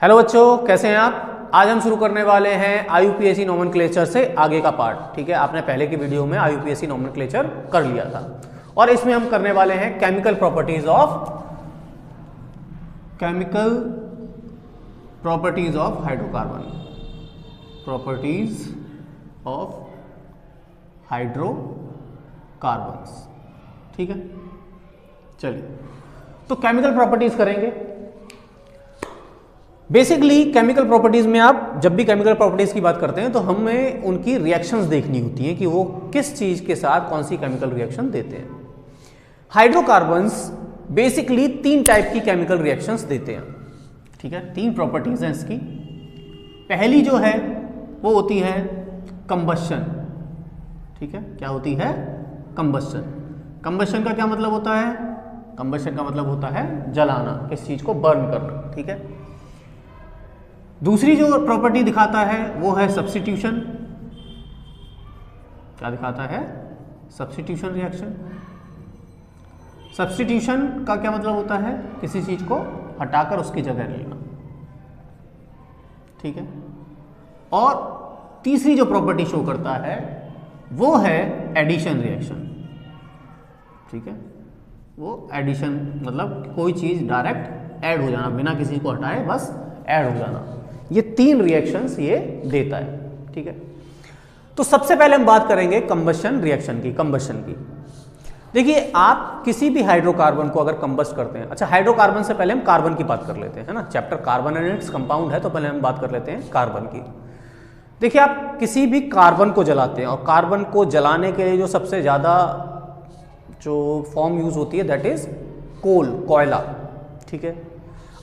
Hello बच्चों, कैसे हैं आप। आज हम शुरू करने वाले हैं आईयूपीएसी नोमेनक्लेचर से आगे का पार्ट। ठीक है, आपने पहले की वीडियो में आईयूपीएसी नोमेनक्लेचर कर लिया था और इसमें हम करने वाले हैं chemical properties of hydrocarbon, properties of hydrocarbons. ठीक है, चलिए तो केमिकल प्रॉपर्टीज करेंगे। बेसिकली केमिकल प्रॉपर्टीज में आप जब भी केमिकल प्रॉपर्टीज की बात करते हैं तो हमें उनकी रिएक्शंस देखनी होती हैं कि वो किस चीज के साथ कौन सी केमिकल रिएक्शन देते हैं। हाइड्रोकार्बन्स बेसिकली तीन टाइप की केमिकल रिएक्शंस देते हैं। ठीक है, तीन प्रॉपर्टीज हैं इसकी। पहली जो है वो होती है कंबशन। ठीक है, क्या होती है? कंबशन। कंबशन का क्या मतलब होता है? कंबशन का मतलब होता है जलाना, किस चीज को बर्न करना। ठीक है, दूसरी जो प्रॉपर्टी दिखाता है वो है सब्स्टिट्यूशन। क्या दिखाता है? Substitution reaction. सब्स्टिट्यूशन का क्या मतलब होता है? किसी चीज को हटाकर उसकी जगह लेना। ठीक है, और तीसरी जो प्रॉपर्टी शो करता है वो है एडिशन रिएक्शन। ठीक है, वो एडिशन मतलब कोई चीज डायरेक्ट ऐड हो जाना, बिना किसी को हटाए बस ऐड हो जाना। ये तीन रिएक्शंस ये देता है। ठीक है, तो सबसे पहले हम बात करेंगे कंबशन रिएक्शन की, कंबशन की। देखिए, आप किसी भी हाइड्रोकार्बन को अगर कंबस्ट करते हैं, अच्छा हाइड्रोकार्बन से पहले हम कार्बन की बात कर लेते हैं, है ना। Chapter carbon and its compound है तो पहले हम बात कर लेते हैं कार्बन की। देखिए, आप किसी भी कार्बन को जलाते हैं और कार्बन को जलाने के लिए जो सबसे ज़्यादा जो फॉर्म यूज होती है दैट इज कोल, कोयला। ठीक है,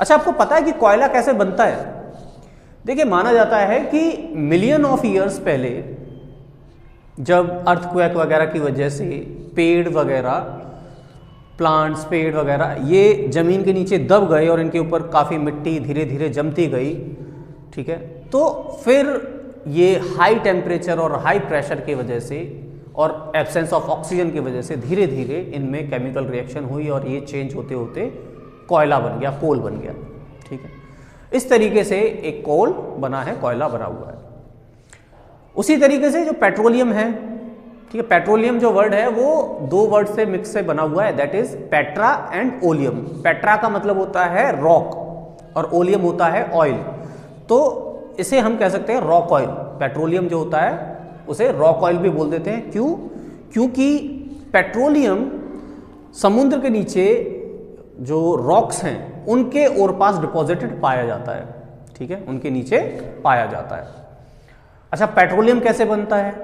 अच्छा आपको पता है कि कोयला कैसे बनता है? देखिए, माना जाता है कि मिलियन ऑफ ईयर्स पहले जब अर्थक्वेक वगैरह की वजह से पेड़ वगैरह, प्लांट्स, पेड़ वगैरह ये ज़मीन के नीचे दब गए और इनके ऊपर काफ़ी मिट्टी धीरे धीरे जमती गई। ठीक है, तो फिर ये हाई टेम्परेचर और हाई प्रेशर की वजह से और एब्सेंस ऑफ ऑक्सीजन की वजह से धीरे धीरे इनमें केमिकल रिएक्शन हुई और ये चेंज होते होते कोयला बन गया, कोल बन गया। ठीक है, इस तरीके से एक कोल बना है, कोयला बना हुआ है। उसी तरीके से जो पेट्रोलियम है, ठीक है, पेट्रोलियम जो वर्ड है वो दो वर्ड से मिक्स से बना हुआ है, that is Petra and oleum. Petra का मतलब होता है रॉक और ओलियम होता है ऑयल, तो इसे हम कह सकते हैं रॉक ऑयल। पेट्रोलियम जो होता है उसे रॉक ऑयल भी बोल देते हैं। क्यों? क्योंकि पेट्रोलियम समुद्र के नीचे जो रॉक्स हैं उनके और पास डिपॉजिटेड पाया जाता है। ठीक है, उनके नीचे पाया जाता है। अच्छा, पेट्रोलियम कैसे बनता है?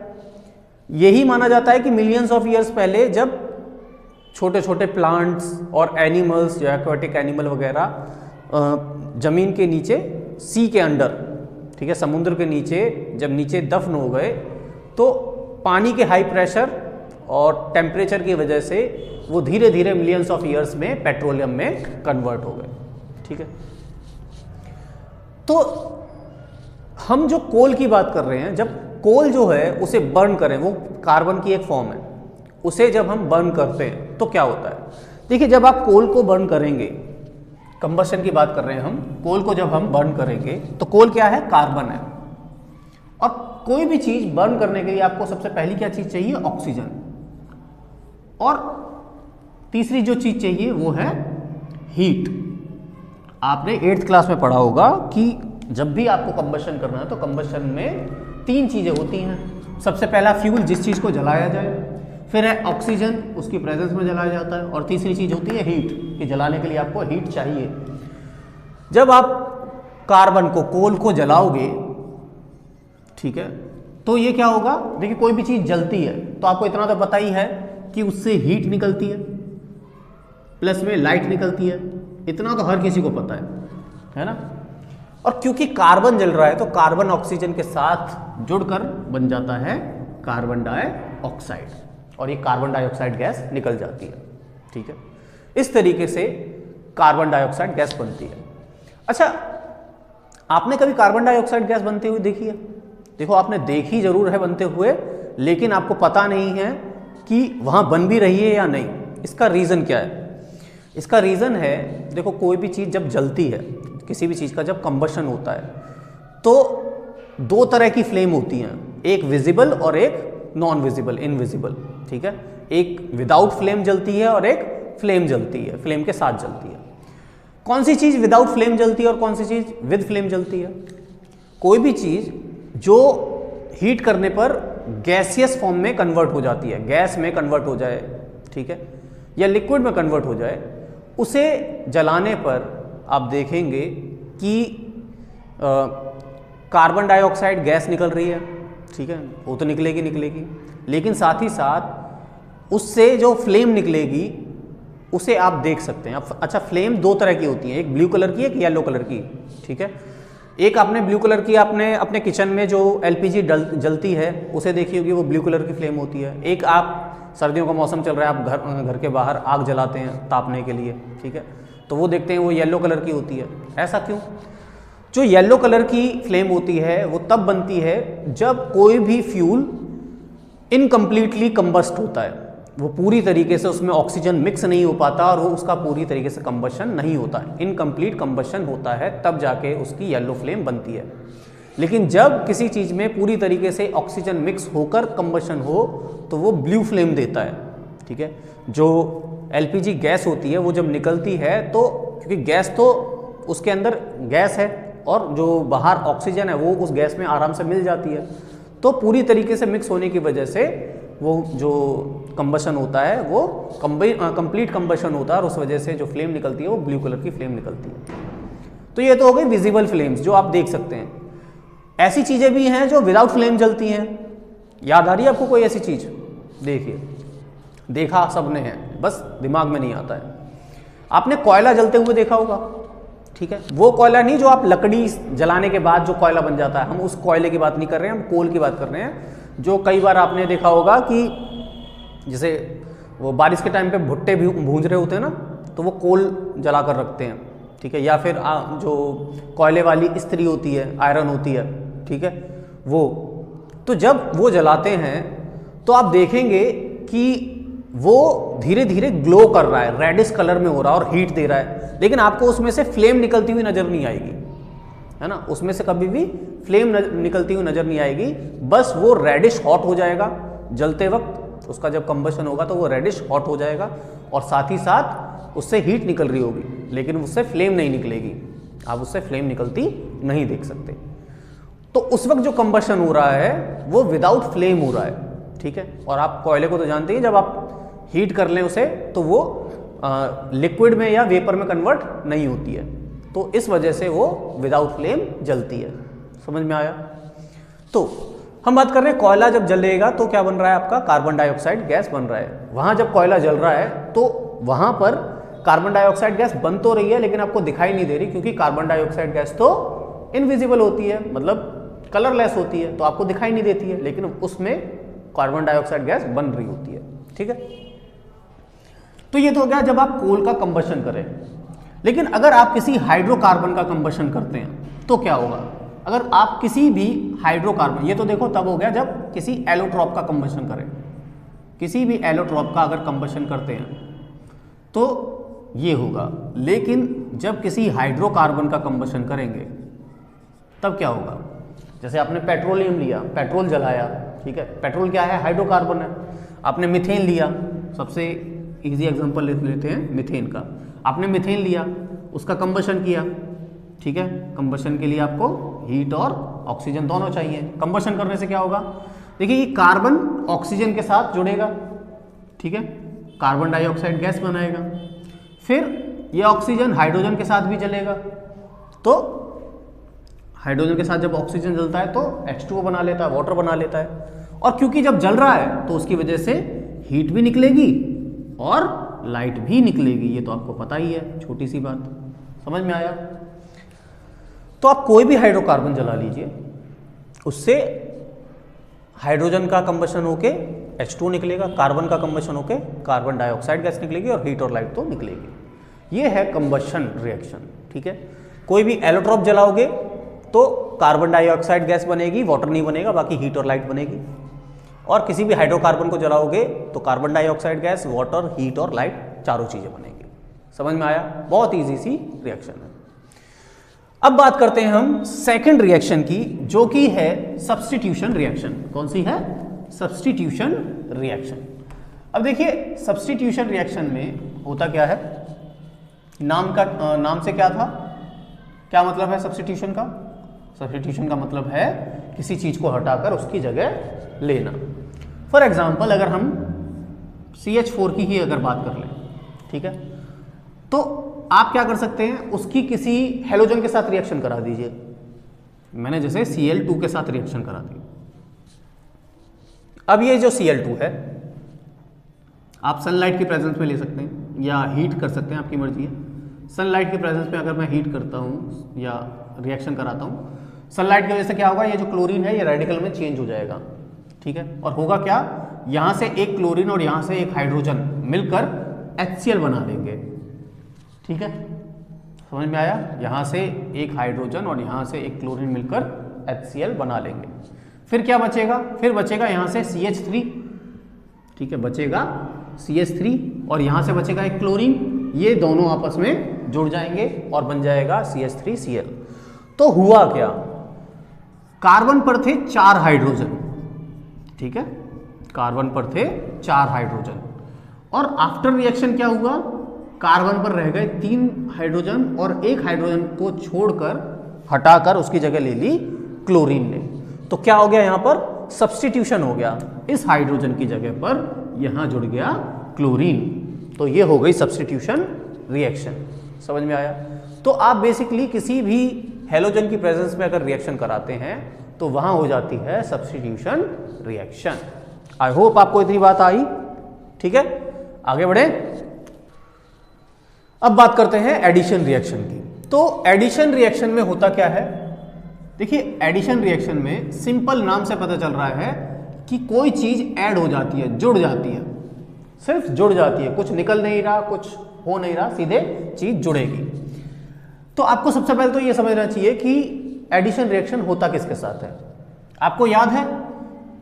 यही माना जाता है कि मिलियंस ऑफ ईयर्स पहले जब छोटे छोटे प्लांट्स और एनिमल्स, जो एक्वाटिक एनिमल वगैरह जमीन के नीचे, सी के अंडर, ठीक है, समुद्र के नीचे जब नीचे दफन हो गए तो पानी के हाई प्रेशर और टेम्परेचर की वजह से वो धीरे धीरे मिलियंस ऑफ ईयर्स में पेट्रोलियम में कन्वर्ट हो गए। ठीक है, तो हम जो कोल की बात कर रहे हैं, जब कोल जो है उसे बर्न करें, वो कार्बन की एक फॉर्म है, उसे जब हम बर्न करते हैं तो क्या होता है? देखिए, जब आप कोल को बर्न करेंगे, कंबशन की बात कर रहे हैं हम, कोल को जब हम बर्न करेंगे तो कोल क्या है? कार्बन है। और कोई भी चीज बर्न करने के लिए आपको सबसे पहली क्या चीज चाहिए? ऑक्सीजन। और तीसरी जो चीज चाहिए वो है हीट। आपने 8th क्लास में पढ़ा होगा कि जब भी आपको कंबशन करना है तो कंबशन में तीन चीजें होती हैं। सबसे पहला फ्यूल, जिस चीज को जलाया जाए, फिर है ऑक्सीजन, उसकी प्रेजेंस में जलाया जाता है, और तीसरी चीज होती है हीट, कि जलाने के लिए आपको हीट चाहिए। जब आप कार्बन को, कोल को जलाओगे, ठीक है, तो ये क्या होगा? देखिए, कोई भी चीज जलती है तो आपको इतना तो पता ही है कि उससे हीट निकलती है, प्लस में लाइट निकलती है, इतना तो हर किसी को पता है ना। और क्योंकि कार्बन जल रहा है तो कार्बन ऑक्सीजन के साथ जुड़कर बन जाता है कार्बन डाइऑक्साइड, और ये कार्बन डाइऑक्साइड गैस निकल जाती है। ठीक है, इस तरीके से कार्बन डाइऑक्साइड गैस बनती है। अच्छा, आपने कभी कार्बन डाइऑक्साइड गैस बनते हुए देखी है? देखो, आपने देखी जरूर है बनते हुए, लेकिन आपको पता नहीं है कि वहां बन भी रही है या नहीं। इसका रीजन क्या है? इसका रीजन है, देखो, कोई भी चीज जब जलती है, किसी भी चीज़ का जब कंबशन होता है तो दो तरह की फ्लेम होती हैं, एक विजिबल और एक नॉन विजिबल, इनविजिबल, ठीक है। एक विदाउट फ्लेम जलती है और एक फ्लेम जलती है, फ्लेम के साथ जलती है। कौन सी चीज़ विदाउट फ्लेम जलती है और कौन सी चीज़ विद फ्लेम जलती है? कोई भी चीज़ जो हीट करने पर गैसियस फॉर्म में कन्वर्ट हो जाती है, गैस में कन्वर्ट हो जाए, ठीक है, या लिक्विड में कन्वर्ट हो जाए, उसे जलाने पर आप देखेंगे कि कार्बन डाइऑक्साइड गैस निकल रही है, ठीक है, वो तो निकलेगी, लेकिन साथ ही साथ उससे जो फ्लेम निकलेगी उसे आप देख सकते हैं। अच्छा, फ्लेम दो तरह की होती है, एक ब्लू कलर की, एक येलो कलर की, ठीक है। एक आपने ब्लू कलर की आपने अपने किचन में जो एलपीजी जलती है उसे देखी होगी, वो ब्लू कलर की फ्लेम होती है। एक आप सर्दियों का मौसम चल रहा है, आप घर के बाहर आग जलाते हैं तापने के लिए, ठीक है, तो वो देखते हैं वो येलो कलर की होती है। ऐसा क्यों? जो येलो कलर की फ्लेम होती है वो तब बनती है जब कोई भी फ्यूल इनकम्प्लीटली कंबस्ट होता है, वो पूरी तरीके से उसमें ऑक्सीजन मिक्स नहीं हो पाता और वो उसका पूरी तरीके से कंबशन नहीं होता है, इनकम्प्लीट कंबशन होता है, तब जाके उसकी येलो फ्लेम बनती है। लेकिन जब किसी चीज़ में पूरी तरीके से ऑक्सीजन मिक्स होकर कंबशन हो तो वो ब्लू फ्लेम देता है, ठीक है। जो एलपीजी गैस होती है वो जब निकलती है तो क्योंकि गैस तो उसके अंदर गैस है और जो बाहर ऑक्सीजन है वो उस गैस में आराम से मिल जाती है, तो पूरी तरीके से मिक्स होने की वजह से वो जो कंबशन होता है वो कंप्लीट कंबशन होता है और उस वजह से जो फ्लेम निकलती है वो ब्लू कलर की फ्लेम निकलती है। तो ये तो हो गई विजिबल फ्लेम्स जो आप देख सकते हैं। ऐसी चीज़ें भी हैं जो विदाउट फ्लेम जलती हैं। याद आ रही है आपको कोई ऐसी चीज़? देखिए, देखा सबने है, बस दिमाग में नहीं आता है। आपने कोयला जलते हुए देखा होगा, ठीक है। वो कोयला नहीं जो आप लकड़ी जलाने के बाद जो कोयला बन जाता है, हम उस कोयले की बात नहीं कर रहे हैं, हम कोल की बात कर रहे हैं। जो कई बार आपने देखा होगा कि जैसे वो बारिश के टाइम पे भुट्टे भी भूंज रहे होते हैं ना, तो वो कोल जला कर रखते हैं, ठीक है। या फिर जो कोयले वाली इस्त्री होती है, आयरन होती है, ठीक है, वो तो जब वो जलाते हैं तो आप देखेंगे कि वो धीरे धीरे ग्लो कर रहा है, रेडिश कलर में हो रहा है और हीट दे रहा है, लेकिन आपको उसमें से फ्लेम निकलती हुई नजर नहीं आएगी, है ना। उसमें से कभी भी फ्लेम निकलती हुई नजर नहीं आएगी, बस वो रेडिश हॉट हो जाएगा जलते वक्त, उसका जब कंबशन होगा तो वो रेडिश हॉट हो जाएगा और साथ ही साथ उससे हीट निकल रही होगी, लेकिन उससे फ्लेम नहीं निकलेगी, आप उससे फ्लेम निकलती नहीं देख सकते। तो उस वक्त जो कंबशन हो रहा है वो विदाउट फ्लेम हो रहा है, ठीक है। और आप कोयले को तो जानते हैं, जब आप हीट कर लें उसे तो वो लिक्विड में या वेपर में कन्वर्ट नहीं होती है, तो इस वजह से वो विदाउट फ्लेम जलती है। समझ में आया? तो हम बात कर रहे हैं कोयला जब जलेगा तो क्या बन रहा है, आपका कार्बन डाइऑक्साइड गैस बन रहा है। वहां जब कोयला जल रहा है तो वहां पर कार्बन डाइऑक्साइड गैस बन तो रही है, लेकिन आपको दिखाई नहीं दे रही, क्योंकि कार्बन डाइऑक्साइड गैस तो इनविजिबल होती है, मतलब कलरलेस होती है, तो आपको दिखाई नहीं देती है, लेकिन उसमें कार्बन डाइऑक्साइड गैस बन रही होती है, ठीक है। तो ये तो हो गया जब आप कोल का कंबशन करें। लेकिन अगर आप किसी हाइड्रोकार्बन का कंबशन करते हैं तो क्या होगा? अगर आप किसी भी हाइड्रोकार्बन, ये तो देखो तब हो गया जब किसी एलोट्रॉप का कंबशन करें, किसी भी एलोट्रॉप का अगर कंबशन करते हैं तो ये होगा। लेकिन जब किसी हाइड्रोकार्बन का कंबशन करेंगे तब क्या होगा? जैसे आपने पेट्रोलियम लिया, पेट्रोल जलाया, ठीक है, पेट्रोल क्या है? हाइड्रोकार्बन है। आपने मीथेन लिया, सबसे इजी एग्जांपल लेते हैं मीथेन का। आपने मीथेन लिया, उसका कंबशन किया, ठीक है। कंबशन के लिए आपको हीट और ऑक्सीजन दोनों चाहिए। कंबशन करने से क्या होगा? देखिए, ये कार्बन ऑक्सीजन के साथ जुड़ेगा, ठीक है, कार्बन डाइऑक्साइड गैस बनाएगा। फिर ये ऑक्सीजन हाइड्रोजन के साथ भी जलेगा, तो हाइड्रोजन के साथ जब ऑक्सीजन जलता है तो H2O बना लेता है, वाटर बना लेता है। और क्योंकि जब जल रहा है तो उसकी वजह से हीट भी निकलेगी और लाइट भी निकलेगी, ये तो आपको पता ही है, छोटी सी बात। समझ में आया? तो आप कोई भी हाइड्रोकार्बन जला लीजिए, उससे हाइड्रोजन का कंबशन होके H2O निकलेगा, कार्बन का कंबशन होके कार्बन डाइऑक्साइड गैस निकलेगी और हीट और लाइट तो निकलेगी। ये है कंबशन रिएक्शन, ठीक है। कोई भी एलोट्रॉप जलाओगे तो कार्बन डाइऑक्साइड गैस बनेगी, वाटर नहीं बनेगा, बाकी हीट और लाइट बनेगी। और किसी भी हाइड्रोकार्बन को जलाओगे तो carbon dioxide gas, water, heat और लाइट, चारों चीजें बनेगी। समझ में आया? बहुत इजी सी रिएक्शन है। अब बात करते हैं हम सेकंड रिएक्शन की, जो कि है सब्स्टिट्यूशन रिएक्शन। कौन सी है? Substitution reaction. अब देखिए सब्स्टिट्यूशन रिएक्शन में होता क्या है, नाम से क्या था, क्या मतलब है सब्स्टिट्यूशन का? सब्स्टिट्यूशन का मतलब है किसी चीज को हटाकर उसकी जगह लेना। फॉर एग्जाम्पल अगर हम CH4 की ही अगर बात कर लें, ठीक है, तो आप क्या कर सकते हैं, उसकी किसी हेलोजन के साथ रिएक्शन करा दीजिए। मैंने जैसे Cl2 के साथ रिएक्शन करा दी। अब ये जो Cl2 है आप सनलाइट की प्रेजेंस में ले सकते हैं या हीट कर सकते हैं, आपकी मर्जी है। सनलाइट की प्रेजेंस में अगर मैं हीट करता हूँ या रिएक्शन कराता हूँ, सनलाइट की वजह से क्या होगा, ये जो क्लोरीन है ये रेडिकल में चेंज हो जाएगा, ठीक है। और होगा क्या, यहाँ से एक क्लोरीन और यहाँ से एक हाइड्रोजन मिलकर HCl बना देंगे, ठीक है, समझ में आया? यहाँ से एक हाइड्रोजन और यहाँ से एक क्लोरीन मिलकर HCl बना लेंगे। फिर क्या बचेगा? फिर बचेगा यहाँ से CH3, ठीक है, बचेगा CH3 और यहाँ से बचेगा एक क्लोरीन, ये दोनों आपस में जुड़ जाएंगे और बन जाएगा CH3Cl। तो हुआ क्या, कार्बन पर थे 4 हाइड्रोजन, ठीक है, कार्बन पर थे 4 हाइड्रोजन, और आफ्टर रिएक्शन क्या हुआ, कार्बन पर रह गए 3 हाइड्रोजन और एक हाइड्रोजन को छोड़कर हटाकर उसकी जगह ले ली क्लोरीन ने। तो क्या हो गया, यहां पर सब्स्टिट्यूशन हो गया, इस हाइड्रोजन की जगह पर यहां जुड़ गया क्लोरीन। तो ये हो गई सब्स्टिट्यूशन रिएक्शन। समझ में आया? तो आप बेसिकली किसी भी हेलोजन की प्रेजेंस में अगर रिएक्शन कराते हैं तो वहां हो जाती है सब्स्टिट्यूशन रिएक्शन। आई होप आपको इतनी बात आई, ठीक है, आगे बढ़े। अब बात करते हैं एडिशन रिएक्शन की। तो एडिशन रिएक्शन में होता क्या है, देखिए एडिशन रिएक्शन में सिंपल नाम से पता चल रहा है कि कोई चीज ऐड हो जाती है, जुड़ जाती है, सिर्फ जुड़ जाती है, कुछ निकल नहीं रहा, कुछ हो नहीं रहा, सीधे चीज जुड़ेगी। तो आपको सबसे पहले तो ये समझना चाहिए कि एडिशन रिएक्शन होता किसके साथ है। आपको याद है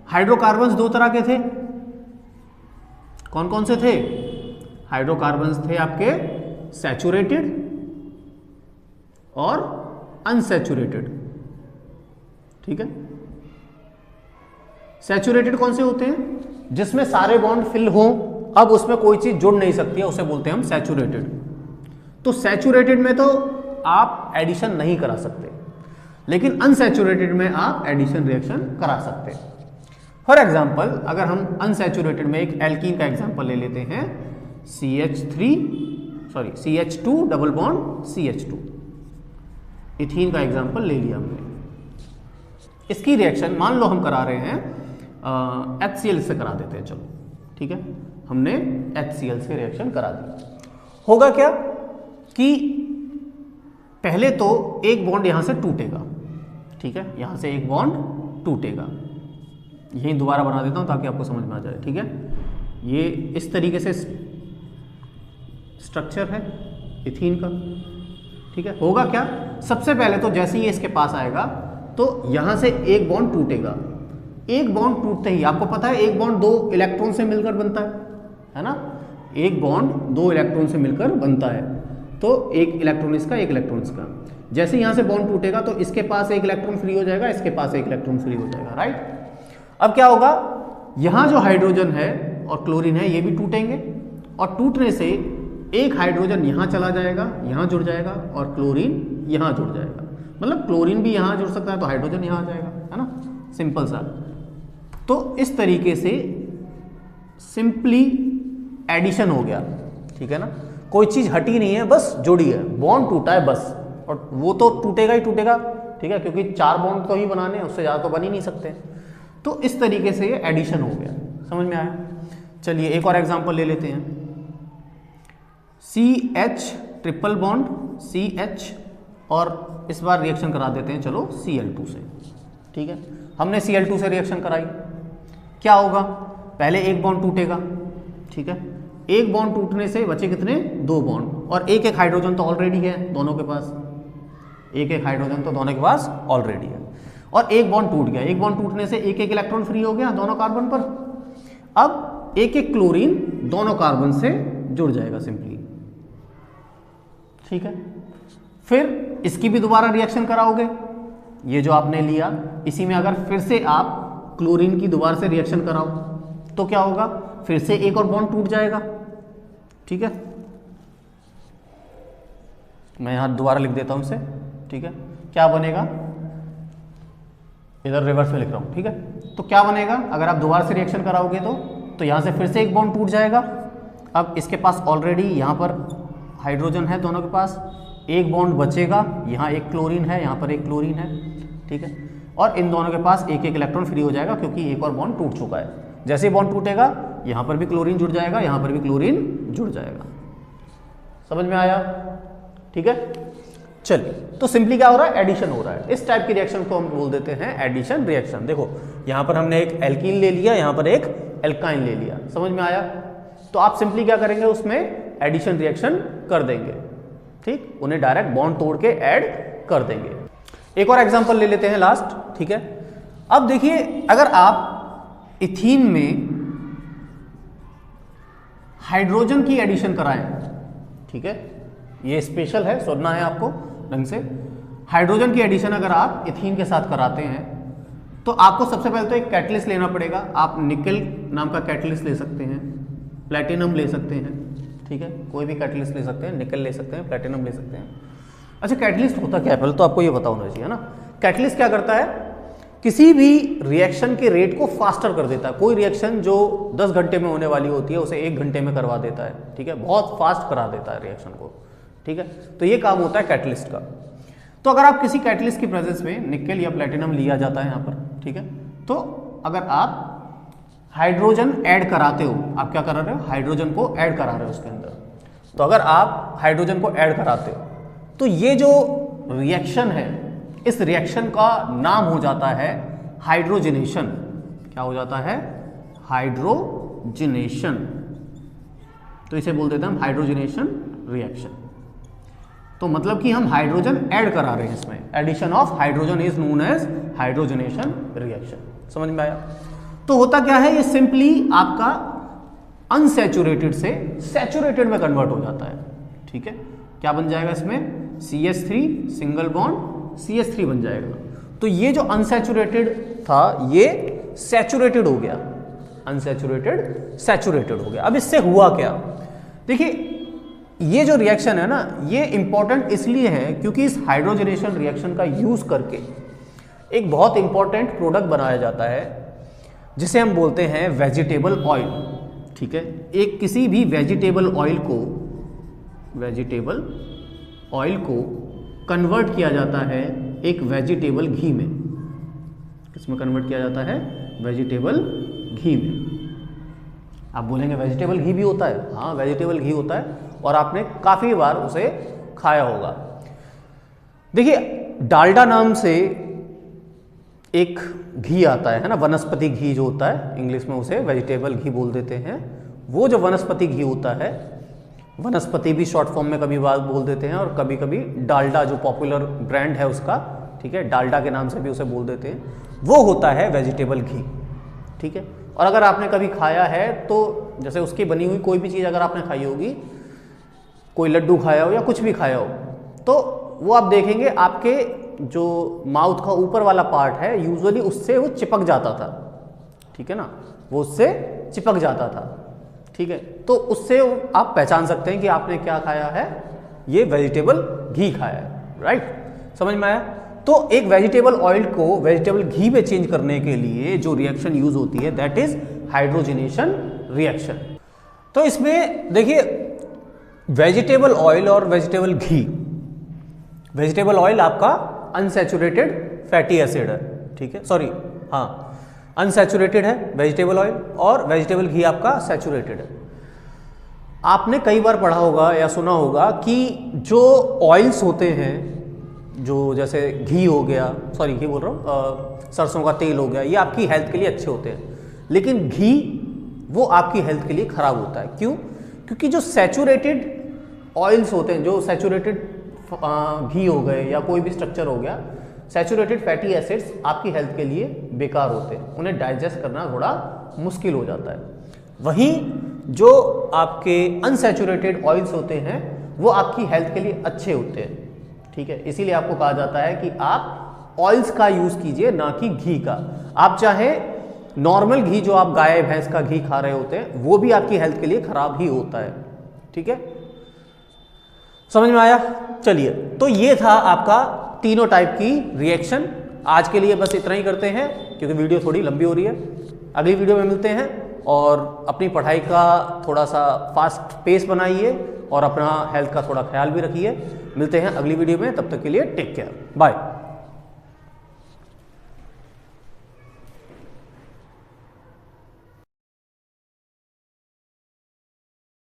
हाइड्रोकार्बन्स 2 तरह के थे, कौन कौन से थे? हाइड्रोकार्बन्स थे आपके सैचुरेटेड और अनसैचुरेटेड, ठीक है। सैचुरेटेड कौन से होते हैं? जिसमें सारे बॉन्ड फिल हो, अब उसमें कोई चीज जुड़ नहीं सकती है, उसे बोलते हैं हम सैचुरेटेड। तो सैचुरेटेड में तो आप एडिशन नहीं करा सकते, लेकिन अनसैचुरेटेड में आप एडिशन रिएक्शन करा सकते हैं। फॉर एग्जाम्पल अगर हम अनसैचुरेटेड में एक एल्कीन का एग्जाम्पल ले लेते हैं, CH2 double bond CH2, ethene का एग्जाम्पल ले लिया हमने। इसकी रिएक्शन मान लो हम करा रहे हैं HCl से करा देते हैं, चलो ठीक है, हमने HCl से रिएक्शन करा दी। होगा क्या कि पहले तो एक बॉन्ड यहां से टूटेगा, ठीक है, यहां से एक बॉन्ड टूटेगा, यही दोबारा बना देता हूं ताकि आपको समझ में आ जाए, ठीक है। ये इस तरीके से स्ट्रक्चर है इथीन का, ठीक है। होगा क्या, सबसे पहले तो जैसे ही ये इसके पास आएगा तो यहां से एक बॉन्ड टूटेगा। एक बॉन्ड टूटते ही आपको पता है एक बॉन्ड 2 इलेक्ट्रॉन से मिलकर बनता है ना, एक बॉन्ड 2 इलेक्ट्रॉन से मिलकर बनता है, तो एक इलेक्ट्रॉन इसका, एक इलेक्ट्रॉन इसका। जैसे यहां से बॉन्ड टूटेगा तो इसके पास एक इलेक्ट्रॉन फ्री हो जाएगा, इसके पास एक इलेक्ट्रॉन फ्री हो जाएगा, राइट। अब क्या होगा, यहां जो हाइड्रोजन है और क्लोरीन है ये भी टूटेंगे, और टूटने से एक हाइड्रोजन यहां चला जाएगा, यहां जुड़ जाएगा, और क्लोरीन यहां जुड़ जाएगा। मतलब क्लोरीन भी यहां जुड़ सकता है तो हाइड्रोजन यहां आ जाएगा, है ना, सिंपल सा। तो इस तरीके से सिंपली एडिशन हो गया, ठीक है ना, कोई चीज हटी नहीं है, बस जुड़ी है, बॉन्ड टूटा है बस, और वो तो टूटेगा ही टूटेगा, ठीक है, क्योंकि 4 बॉन्ड तो ही बनाने हैं, उससे ज़्यादा तो बन ही नहीं सकते। तो इस तरीके से ये एडिशन हो गया, समझ में आया। चलिए एक और एग्जांपल ले लेते हैं, CH ट्रिपल बॉन्ड CH, और इस बार रिएक्शन करा देते हैं चलो Cl2 से, ठीक है। हमने Cl2 से रिएक्शन कराई, क्या होगा, पहले एक बॉन्ड टूटेगा, ठीक है, एक बॉन्ड टूटने से बचे कितने, 2 बॉन्ड, और एक एक हाइड्रोजन तो ऑलरेडी है दोनों के पास, एक एक हाइड्रोजन तो दोनों के पास ऑलरेडी है, और एक बॉन्ड टूट गया, एक बॉन्ड टूटने से एक एक इलेक्ट्रॉन फ्री हो गया दोनों कार्बन पर। अब एक एक क्लोरीन दोनों कार्बन से जुड़ जाएगा सिंपली, ठीक है। फिर इसकी भी दोबारा रिएक्शन कराओगे, ये जो आपने लिया इसी में अगर फिर से आप क्लोरीन की दोबारा से रिएक्शन कराओ तो क्या होगा, फिर से एक और बॉन्ड टूट जाएगा। ठीक है, मैं यहां दोबारा लिख देता हूं इसे। ठीक है, क्या बनेगा, इधर रिवर्स में लिख रहा हूं। ठीक है, तो क्या बनेगा, अगर आप दोबारा से रिएक्शन कराओगे तो यहां से फिर से एक बॉन्ड टूट जाएगा। अब इसके पास ऑलरेडी यहां पर हाइड्रोजन है, दोनों के पास एक बॉन्ड बचेगा, यहाँ एक क्लोरीन है, यहाँ पर एक क्लोरीन है। ठीक है, और इन दोनों के पास एक एक इलेक्ट्रॉन फ्री हो जाएगा क्योंकि एक और बॉन्ड टूट चुका है। जैसे ही बॉन्ड टूटेगा यहाँ पर भी क्लोरीन जुड़ जाएगा, यहाँ पर भी क्लोरीन जुड़ जाएगा। समझ में आया? ठीक है, चलिए, तो सिंपली क्या हो रहा है, एडिशन हो रहा है। इस टाइप की रिएक्शन को हम बोल देते हैं एडिशन रिएक्शन। देखो यहाँ पर हमने एक एल्कीन ले लिया, यहाँ पर एक एल्काइन ले लिया। समझ में आया? तो आप सिंपली क्या करेंगे, उसमें एडिशन रिएक्शन कर देंगे। ठीक, उन्हें डायरेक्ट बॉन्ड तोड़ के ऐड कर देंगे। एक और एग्जांपल ले लेते हैं लास्ट। ठीक है, अब देखिए, अगर आप इथीन में हाइड्रोजन की एडिशन कराएं, ठीक है, ये स्पेशल है, सुनना है आपको ढंग से। हाइड्रोजन की एडिशन अगर आप इथीन के साथ कराते हैं तो आपको सबसे पहले तो एक कैटलिस्ट लेना पड़ेगा। आप निकल नाम का कैटलिस्ट ले सकते हैं, प्लेटिनम ले सकते हैं। ठीक है, कोई भी कैटलिस्ट ले सकते हैं, निकल ले सकते हैं, प्लेटिनम ले सकते हैं। अच्छा, कैटलिस्ट होता क्या है, पहले तो आपको ये पता होना चाहिए ना। कैटलिस्ट क्या करता है, किसी भी रिएक्शन के रेट को फास्टर कर देता है। कोई रिएक्शन जो 10 घंटे में होने वाली होती है उसे 1 घंटे में करवा देता है। ठीक है, बहुत फास्ट करा देता है रिएक्शन को। ठीक है, तो ये काम होता है कैटलिस्ट का। तो अगर आप किसी कैटलिस्ट की प्रेजेंस में निकल या प्लेटिनम लिया जाता है यहाँ पर, ठीक है, तो अगर आप हाइड्रोजन ऐड कराते हो, आप क्या करा रहे हो, हाइड्रोजन को ऐड करा रहे हो उसके अंदर। तो अगर आप हाइड्रोजन को ऐड कराते हो तो ये जो रिएक्शन है, इस रिएक्शन का नाम हो जाता है हाइड्रोजनेशन। क्या हो जाता है, हाइड्रोजनेशन। तो इसे बोल देते हैं हम हाइड्रोजनेशन रिएक्शन। तो मतलब कि हम हाइड्रोजन ऐड करा रहे हैं इसमें। Addition of hydrogen is known as hydrogenation reaction. समझ में आया? तो होता क्या है, ये सिंपली आपका अनसैचुरेटेड से सैचुरेटेड में कन्वर्ट हो जाता है। ठीक है, क्या बन जाएगा इसमें, CH3 सिंगल बॉन्ड CH3 बन जाएगा। तो ये जो अनसैचुरेटेड था ये सैचुरेटेड हो गया, अनसैचुरेटेड सैचुरेटेड हो गया। अब इससे हुआ क्या, देखिए ये जो रिएक्शन है ना, ये इंपॉर्टेंट इसलिए है क्योंकि इस हाइड्रोजनेशन रिएक्शन का यूज करके एक बहुत इंपॉर्टेंट प्रोडक्ट बनाया जाता है जिसे हम बोलते हैं वेजिटेबल ऑयल। ठीक है, एक किसी भी वेजिटेबल ऑयल को कन्वर्ट किया जाता है एक वेजिटेबल घी में। किसमें कन्वर्ट किया जाता है, वेजिटेबल घी में। आप बोलेंगे वेजिटेबल घी भी होता है? हाँ, वेजिटेबल घी होता है और आपने काफी बार उसे खाया होगा। देखिए, डालडा नाम से एक घी आता है ना, वनस्पति घी जो होता है, इंग्लिश में उसे वेजिटेबल घी बोल देते हैं। वो जो वनस्पति घी होता है, वनस्पति भी शॉर्ट फॉर्म में कभी बात बोल देते हैं और कभी कभी डालडा जो पॉपुलर ब्रांड है उसका, ठीक है, डालडा के नाम से भी उसे बोल देते हैं, वो होता है वेजिटेबल घी। ठीक है, और अगर आपने कभी खाया है तो जैसे उसकी बनी हुई कोई भी चीज़ अगर आपने खाई होगी, कोई लड्डू खाया हो या कुछ भी खाया हो, तो वो आप देखेंगे आपके जो माउथ का ऊपर वाला पार्ट है यूजुअली उससे वो चिपक जाता था। ठीक है ना, वो उससे चिपक जाता था। ठीक है, तो उससे आप पहचान सकते हैं कि आपने क्या खाया है, ये वेजिटेबल घी खाया है। राइट, समझ में आया? तो एक वेजिटेबल ऑयल को वेजिटेबल घी में चेंज करने के लिए जो रिएक्शन यूज होती है दैट इज हाइड्रोजनेशन रिएक्शन। तो इसमें देखिए, वेजिटेबल ऑयल और वेजिटेबल घी, वेजिटेबल ऑयल आपका अनसैचुरेटेड फैटी एसिड है। ठीक है, सॉरी, हाँ, अनसैचुरेटेड है वेजिटेबल ऑयल और वेजिटेबल घी आपका सैचुरेटेड है। आपने कई बार पढ़ा होगा या सुना होगा कि जो ऑयल्स होते हैं, जो जैसे घी हो गया, सॉरी घी बोल रहा हूँ, सरसों का तेल हो गया, ये आपकी हेल्थ के लिए अच्छे होते हैं। लेकिन घी वो आपकी हेल्थ के लिए खराब होता है। क्यों? क्योंकि जो सैचुरेटेड ऑयल्स होते हैं, जो सैचुरेटेड घी हो गए या कोई भी स्ट्रक्चर हो गया, सैचुरेटेड फैटी एसिड्स आपकी हेल्थ के लिए बेकार होते हैं, उन्हें डाइजेस्ट करना थोड़ा मुश्किल हो जाता है। वहीं जो आपके अनसैचुरेटेड ऑयल्स होते हैं वो आपकी हेल्थ के लिए अच्छे होते हैं। ठीक है, इसीलिए आपको कहा जाता है कि आप ऑयल्स का यूज कीजिए, ना कि घी का। आप चाहे नॉर्मल घी जो आप गाय भैंस का घी खा रहे होते हैं वो भी आपकी हेल्थ के लिए खराब ही होता है। ठीक है, समझ में आया? चलिए, तो ये था आपका तीनों टाइप की रिएक्शन। आज के लिए बस इतना ही करते हैं क्योंकि वीडियो थोड़ी लंबी हो रही है। अगली वीडियो में मिलते हैं और अपनी पढ़ाई का थोड़ा सा फास्ट पेस बनाइए और अपना हेल्थ का थोड़ा ख्याल भी रखिए। मिलते हैं अगली वीडियो में, तब तक के लिए टेक केयर, बाय।